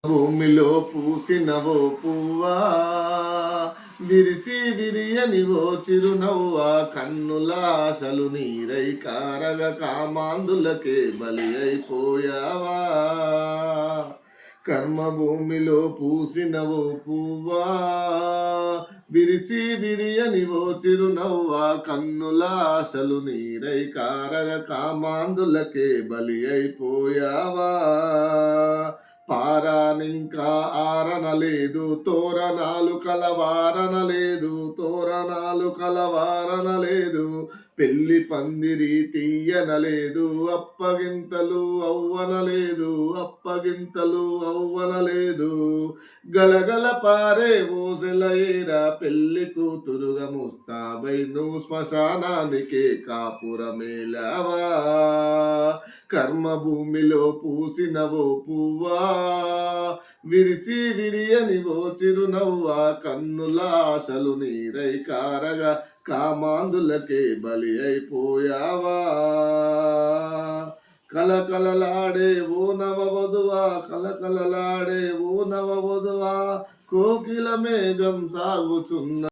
భూమిలో పూసినవో పువ్వా, విరిసి విరియనివో చిరునవ్వా, కన్నుల ఆశలు నీరై కారగ కామాందులకే బలి అయిపోయావా. కర్మ భూమిలో పూసినవో పువ్వా, విరిసి విరియనివో చిరునవ్వా, కన్నుల ఆశలు నీరై కారగ కామాందులకే బలి అయిపోయావా. పారానింకా ఆరనలేదు, తోరణాలు కలవారనలేదు, తోరణాలు కలవారనలేదు, పెళ్లి పందిరి తీయనలేదు, అప్పగింతలు అవ్వనలేదు, అప్పగింతలు అవ్వనలేదు. గలగల పారే ఓసెలయేరా పెళ్లి కూతురుగా ముస్తాబై నువ్వు శ్మశానానికే కాపురమేలావా. కర్మ భూమిలో పూసినవో పువ్వా, విరిసి విరియనివో చిరునవ్వా, కన్నుల ఆశలు నీరై కారగా కామాందులకే బలి అయిపోయావా. కలకలలాడే ఓ నవవధువా, కలకలలాడే ఓ నవవధువా, కోకిల మేఘం సాగుచున్న